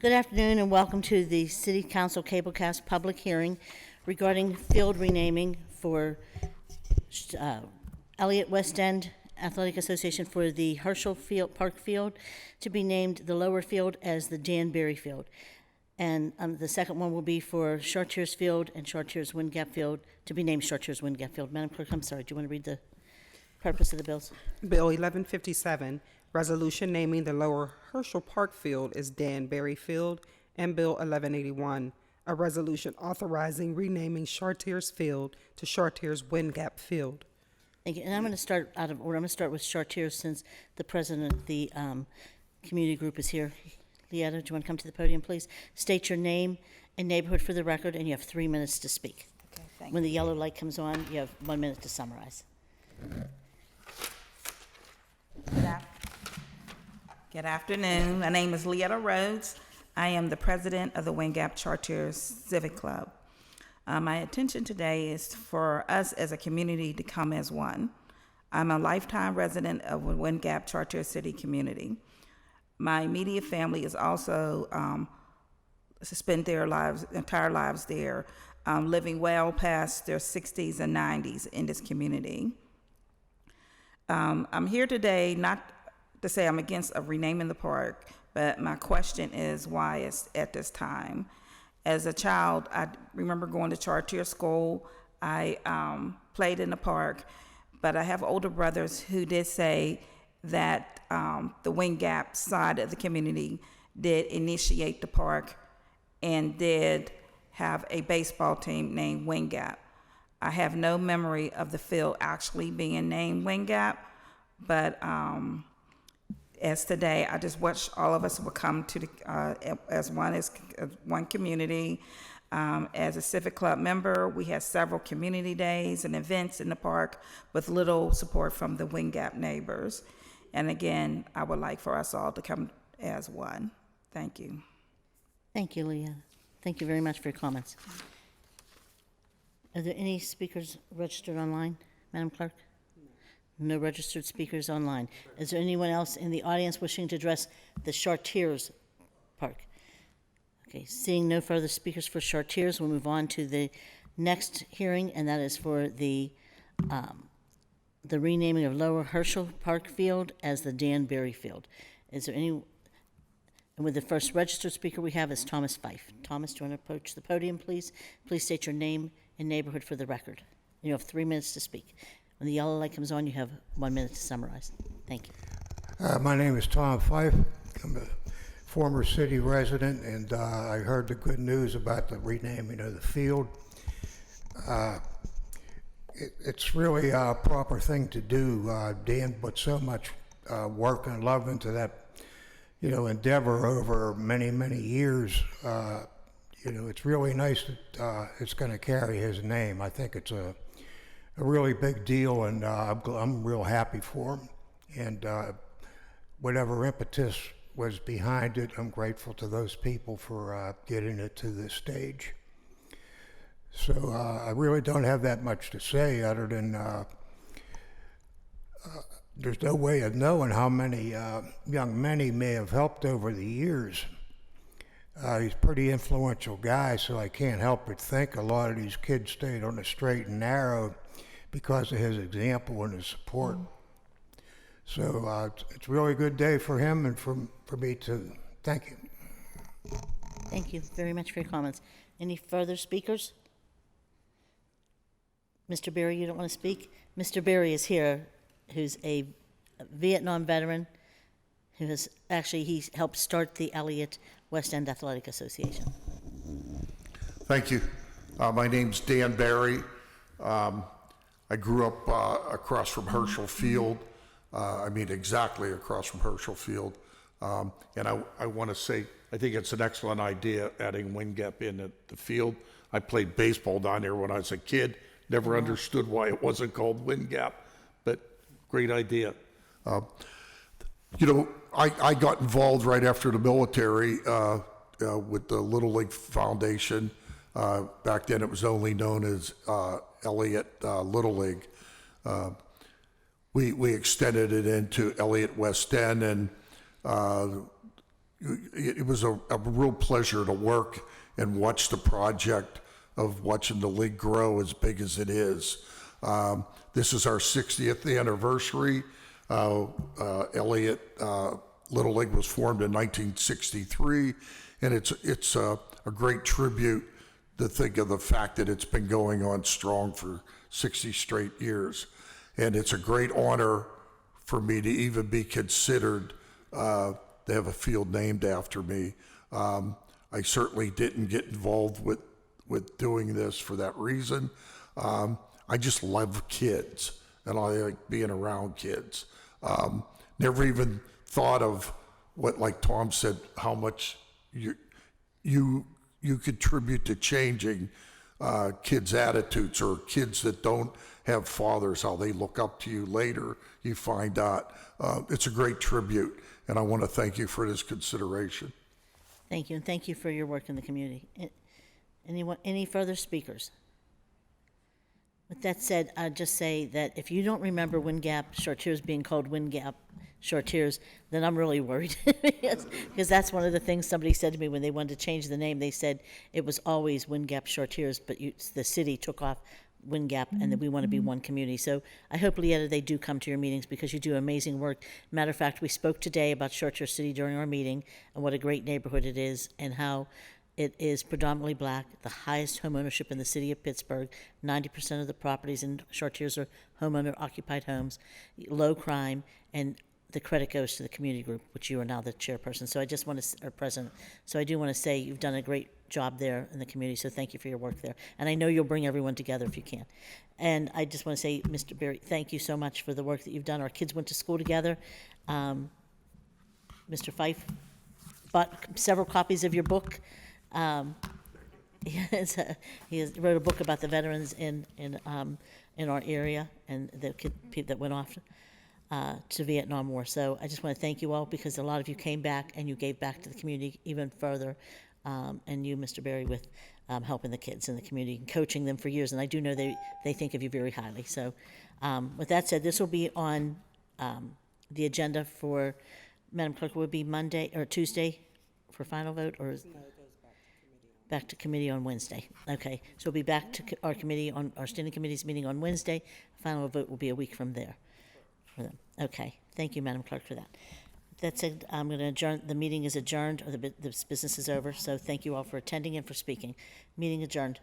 Good afternoon and welcome to the City Council Cablecast public hearing regarding field renaming for Elliott West End Athletic Association for the Herschel Park Field to be named the lower field as the Dan Berry Field. And the second one will be for Chartiers Field and Chartiers Wind Gap Field to be named Chartiers Wind Gap Field. Madam Clerk, I'm sorry, do you want to read the purpose of the bills? Bill 1157, resolution naming the lower Herschel Park Field as Dan Berry Field, and Bill 1181, a resolution authorizing renaming Chartiers Field to Chartiers Wind Gap Field. Thank you. And I'm going to start out of order. I'm going to start with Chartiers since the president of the community group is here. Leetta, do you want to come to the podium, please? State your name and neighborhood for the record, and you have 3 minutes to speak. Okay, thank When the yellow light comes on, you have 1 minute to summarize. Good afternoon. My name is Leetta Rhodes. I am the president of the Wind Gap Chartiers Civic Club. My intention today is for us as a community to come as one. I'm a lifetime resident of the Wind Gap Chartiers City community. My immediate family is also spent their entire lives there, living well past their 60s and 90s in this community. I'm here today not to say I'm against renaming the park, but my question is why it's at this time. As a child, I remember going to Chartier school. I played in the park, but I have older brothers who did say that the Wind Gap side of the community did initiate the park and did have a baseball team named Wind Gap. I have no memory of the field actually being named Wind Gap, but as today, I just wish all of us would come to the as one community. As a Civic Club member, we had several community days and events in the park with little support from the Wind Gap neighbors. And again, I would like for us all to come as one. Thank you. Thank you, Leah. Thank you very much for your comments. Are there any speakers registered online, Madam Clerk? No registered speakers online. Is there anyone else in the audience wishing to address the Chartiers Park? Okay, seeing no further speakers for Chartiers, we'll move on to the next hearing, and that is for the renaming of Lower Herschel Park Field as the Dan Berry Field. Is there any, and with the first registered speaker we have is Thomas Fife. Thomas, do you want to approach the podium, please? Please state your name and neighborhood for the record. You have 3 minutes to speak. When the yellow light comes on, you have 1 minute to summarize. Thank you. My name is Tom Fife. I'm a former city resident, and I heard the good news about the renaming of the field. It's really a proper thing to do. Dan put so much work and love into that, endeavor over many, many years. It's really nice that it's going to carry his name. I think it's a really big deal, and I'm real happy for him. And whatever impetus was behind it, I'm grateful to those people for getting it to this stage. So I really don't have that much to say other than there's no way of knowing how many young men he may have helped over the years. He's a pretty influential guy, so I can't help but think a lot of these kids stayed on the straight and narrow because of his example and his support. So it's a really good day for him and for me too. Thank you. Thank you very much for your comments. Any further speakers? Mr. Berry, you don't want to speak? Mr. Berry is here, who's a Vietnam veteran, who has he helped start the Elliott West End Athletic Association. Thank you. My name's Dan Berry. I grew up across from Herschel Field. Exactly across from Herschel Field. And I want to say, I think it's an excellent idea adding Wind Gap in at the field. I played baseball down there when I was a kid. Never understood why it wasn't called Wind Gap, but great idea. I got involved right after the military with the Little League Foundation. Back then it was only known as Elliott Little League. We extended it into Elliott West End, and it was a real pleasure to work and watch the project of watching the league grow as big as it is. This is our 60th anniversary. Elliott Little League was formed in 1963, and it's a great tribute to think of the fact that it's been going on strong for 60 straight years. And it's a great honor for me to even be considered to have a field named after me. I certainly didn't get involved with doing this for that reason. I just love kids, and I like being around kids. Never even thought of what, like Tom said, how much you contribute to changing kids' attitudes, or kids that don't have fathers, how they look up to you later. You find out. It's a great tribute, and I want to thank you for this consideration. Thank you, and thank you for your work in the community. Any further speakers? With that said, I'd just say that if you don't remember Wind Gap Chartiers being called Wind Gap Chartiers, then I'm really worried. Because that's one of the things somebody said to me when they wanted to change the name. They said it was always Wind Gap Chartiers, but the city took off Wind Gap, and that we want to be one community. So I hope, Leetta, they do come to your meetings, because you do amazing work. Matter of fact, we spoke today about Chartier City during our meeting, and what a great neighborhood it is, and how it is predominantly black, the highest home ownership in the city of Pittsburgh. 90% of the properties in Chartiers are homeowner-occupied homes, low crime, and the credit goes to the community group, which you are now the chairperson. So I just want to, or president. So I do want to say you've done a great job there in the community, so thank you for your work there. And I know you'll bring everyone together if you can. And I just want to say, Mr. Berry, thank you so much for the work that you've done. Our kids went to school together. Mr. Fife bought several copies of your book. He wrote a book about the veterans in our area, and the people that went off to Vietnam War. So I just want to thank you all, because a lot of you came back and you gave back to the community even further. And you, Mr. Berry, with helping the kids in the community and coaching them for years. And I do know they think of you very highly. So with that said, this will be on the agenda for, Madam Clerk, will it be Monday or Tuesday for final vote, or back to committee on Wednesday? Okay, so we'll be back to our committee, on our standing committee's meeting on Wednesday. Final vote will be a week from there for them. Okay, thank you, Madam Clerk, for that. That said, I'm going to adjourn. The meeting is adjourned, or the business is over. So thank you all for attending and for speaking. Meeting adjourned.